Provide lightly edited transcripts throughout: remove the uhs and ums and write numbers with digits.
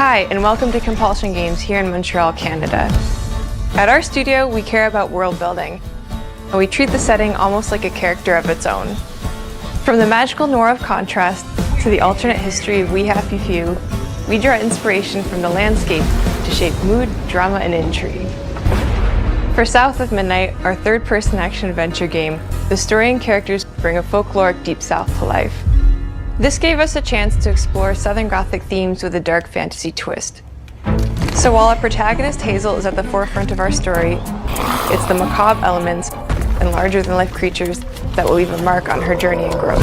Hi, and welcome to Compulsion Games here in Montreal, Canada. At our studio, we care about world building, and we treat the setting almost like a character of its own. From the magical noir of contrast to the alternate history of We Happy Few, we draw inspiration from the landscape to shape mood, drama, and intrigue. For South of Midnight, our third-person action-adventure game, the story and characters bring a folkloric Deep South to life. This gave us a chance to explore Southern Gothic themes with a dark fantasy twist. So while our protagonist Hazel is at the forefront of our story, it's the macabre elements and larger-than-life creatures that will leave a mark on her journey and growth.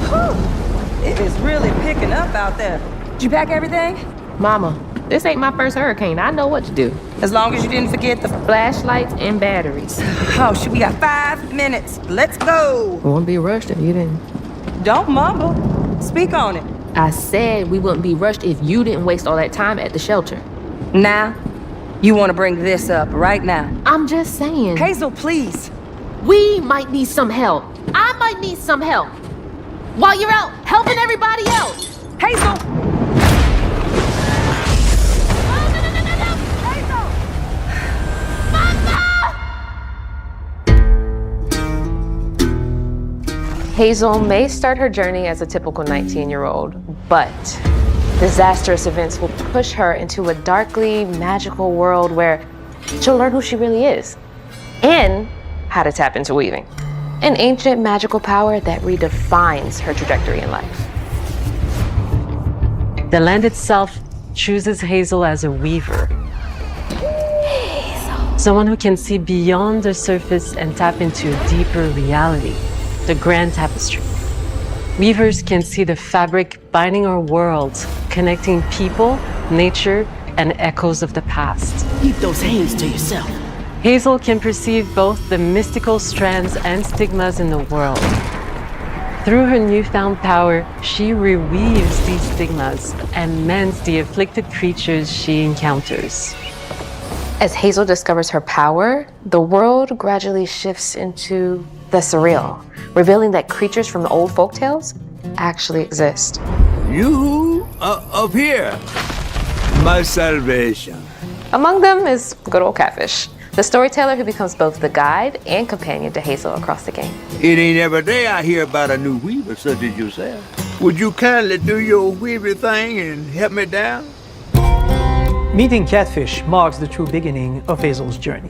Whew. It is really picking up out there. Did you pack everything? Mama, this ain't my first hurricane. I know what to do. As long as you didn't forget the Flashlights and batteries. Oh, shit, we got 5 minutes. Let's go. We wouldn't be rushed if you didn't. Don't mumble. Speak on it. I said we wouldn't be rushed if you didn't waste all that time at the shelter. Now, you want to bring this up right now. I'm just saying. Hazel, please. We might need some help. I might need some help. While you're out helping everybody else. Hazel! Hazel may start her journey as a typical 19-year-old, but disastrous events will push her into a darkly magical world where she'll learn who she really is and how to tap into weaving, an ancient magical power that redefines her trajectory in life. The land itself chooses Hazel as a weaver. Someone who can see beyond the surface and tap into a deeper reality, the grand tapestry. Weavers can see the fabric binding our world, connecting people, nature, and echoes of the past. Keep those hands to yourself. Hazel can perceive both the mystical strands and stigmas in the world. Through her newfound power, she reweaves these stigmas and mends the afflicted creatures she encounters. As Hazel discovers her power, the world gradually shifts into the surreal, revealing that creatures from the old folktales actually exist. You up here, my salvation. Among them is good old Catfish, the storyteller who becomes both the guide and companion to Hazel across the game. It ain't every day I hear about a new weaver such as yourself. Would you kindly do your weaver thing and help me down? Meeting Catfish marks the true beginning of Hazel's journey.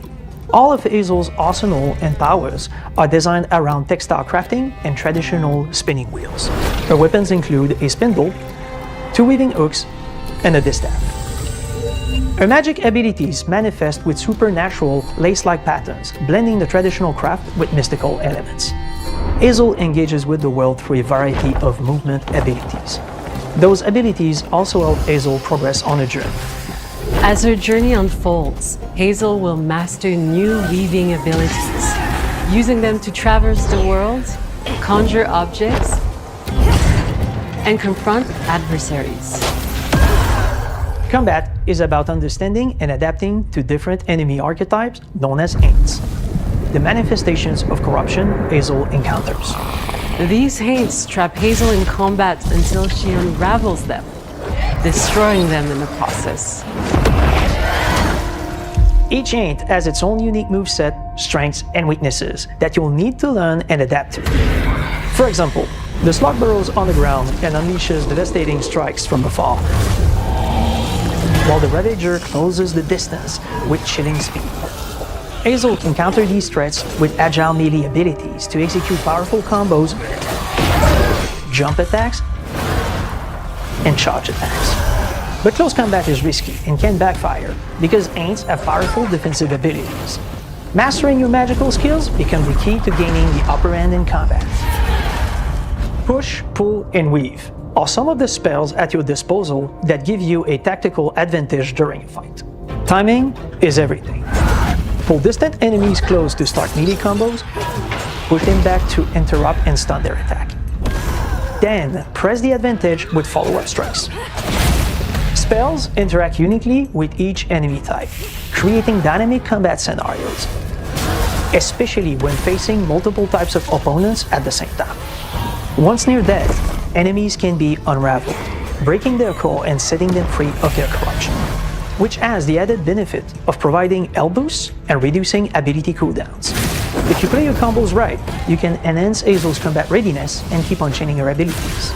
All of Hazel's arsenal and powers are designed around textile crafting and traditional spinning wheels. Her weapons include a spindle, 2 weaving hooks, and a distaff. Her magic abilities manifest with supernatural lace-like patterns, blending the traditional craft with mystical elements. Hazel engages with the world through a variety of movement abilities. Those abilities also help Hazel progress on her journey. As her journey unfolds, Hazel will master new weaving abilities, using them to traverse the world, conjure objects, and confront adversaries. Combat is about understanding and adapting to different enemy archetypes known as Haints, the manifestations of corruption Hazel encounters. These Haints trap Hazel in combat until she unravels them, destroying them in the process. Each Haint has its own unique moveset, strengths, and weaknesses that you'll need to learn and adapt to. For example, the Slug burrows on the ground and unleashes devastating strikes from afar, while the Ravager closes the distance with chilling speed. Hazel can counter these threats with agile melee abilities to execute powerful combos, jump attacks, and charge attacks. But close combat is risky and can backfire because Haints have powerful defensive abilities. Mastering your magical skills becomes the key to gaining the upper hand in combat. Push, pull, and weave are some of the spells at your disposal that give you a tactical advantage during a fight. Timing is everything. Pull distant enemies close to start melee combos, push them back to interrupt and stun their attack. Then press the advantage with follow-up strikes. Spells interact uniquely with each enemy type, creating dynamic combat scenarios, especially when facing multiple types of opponents at the same time. Once near death, enemies can be unraveled, breaking their core and setting them free of their corruption, which has the added benefit of providing health boosts and reducing ability cooldowns. If you play your combos right, you can enhance Hazel's combat readiness and keep on chaining her abilities.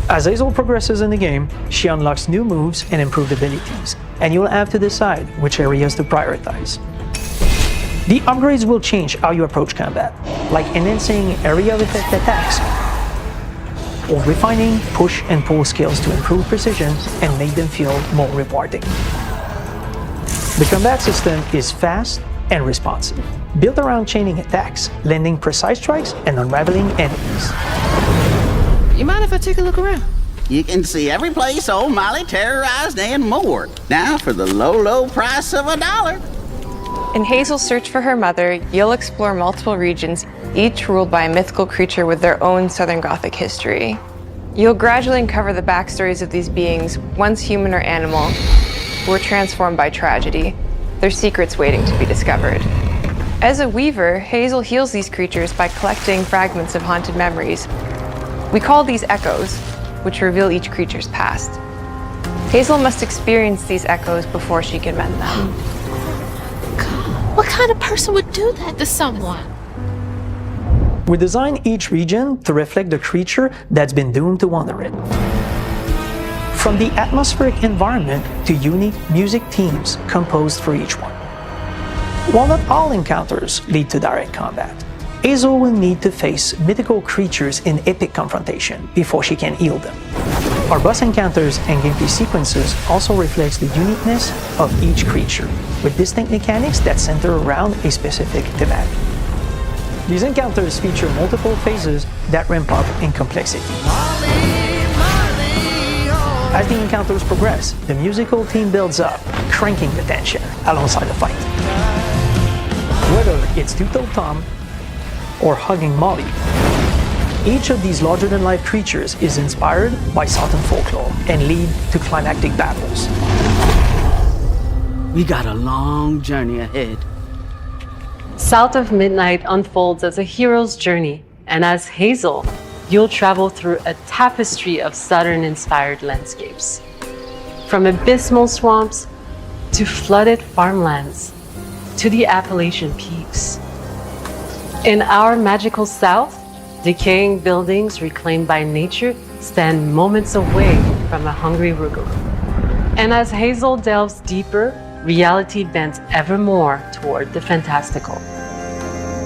As Hazel progresses in the game, she unlocks new moves and improved abilities, and you'll have to decide which areas to prioritize. The upgrades will change how you approach combat, like enhancing area of effect attacks, or refining push and pull skills to improve precision and make them feel more rewarding. The combat system is fast and responsive, built around chaining attacks, landing precise strikes, and unraveling enemies. You mind if I take a look around? You can see every place old Molly terrorized and more. Now for the low, low price of $1. In Hazel's search for her mother, you'll explore multiple regions, each ruled by a mythical creature with their own Southern Gothic history. You'll gradually uncover the backstories of these beings, once human or animal, who were transformed by tragedy, their secrets waiting to be discovered. As a weaver, Hazel heals these creatures by collecting fragments of haunted memories. We call these echoes, which reveal each creature's past. Hazel must experience these echoes before she can mend them. What kind of person would do that to someone? We design each region to reflect the creature that's been doomed to wander it. From the atmospheric environment to unique music themes composed for each one. While not all encounters lead to direct combat, Hazel will need to face mythical creatures in epic confrontation before she can heal them. Our boss encounters and gameplay sequences also reflects the uniqueness of each creature, with distinct mechanics that center around a specific thematic. These encounters feature multiple phases that ramp up in complexity. As the encounters progress, the musical theme builds up, cranking the tension alongside the fight. Whether it's Two-Toed Tom or hugging Molly, each of these larger-than-life creatures is inspired by Southern folklore and lead to climactic battles. We got a long journey ahead. South of Midnight unfolds as a hero's journey, and as Hazel, you'll travel through a tapestry of Southern-inspired landscapes. From abysmal swamps to flooded farmlands to the Appalachian peaks. In our magical South, decaying buildings reclaimed by nature stand moments away from a hungry Rugal. And as Hazel delves deeper, reality bends ever more toward the fantastical.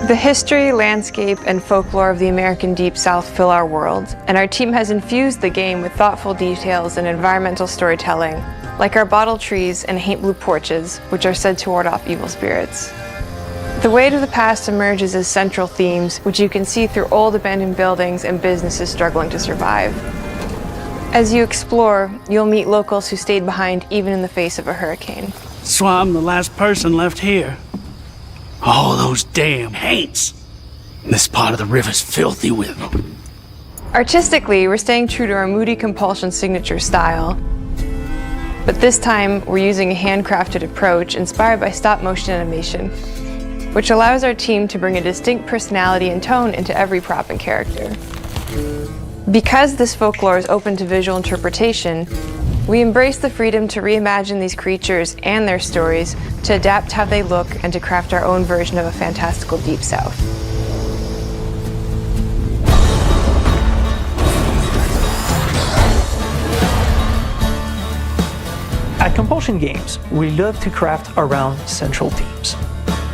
The history, landscape, and folklore of the American Deep South fill our world, and our team has infused the game with thoughtful details and environmental storytelling, like our bottle trees and haint blue porches, which are said to ward off evil spirits. The weight of the past emerges as central themes, which you can see through old abandoned buildings and businesses struggling to survive. As you explore, you'll meet locals who stayed behind even in the face of a hurricane. So I'm the last person left here. All those damn haints. This part of the river's filthy with them. Artistically, we're staying true to our moody compulsion signature style. But this time, we're using a handcrafted approach inspired by stop-motion animation, which allows our team to bring a distinct personality and tone into every prop and character. Because this folklore is open to visual interpretation, we embrace the freedom to reimagine these creatures and their stories, to adapt how they look, and to craft our own version of a fantastical Deep South. At Compulsion Games, we love to craft around central themes.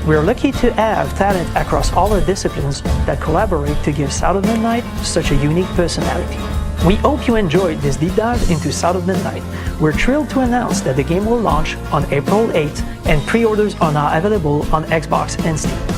We are lucky to have talent across all our disciplines that collaborate to give South of Midnight such a unique personality. We hope you enjoyed this deep dive into South of Midnight. We're thrilled to announce that the game will launch on April 8th, and pre-orders are now available on Xbox and Steam.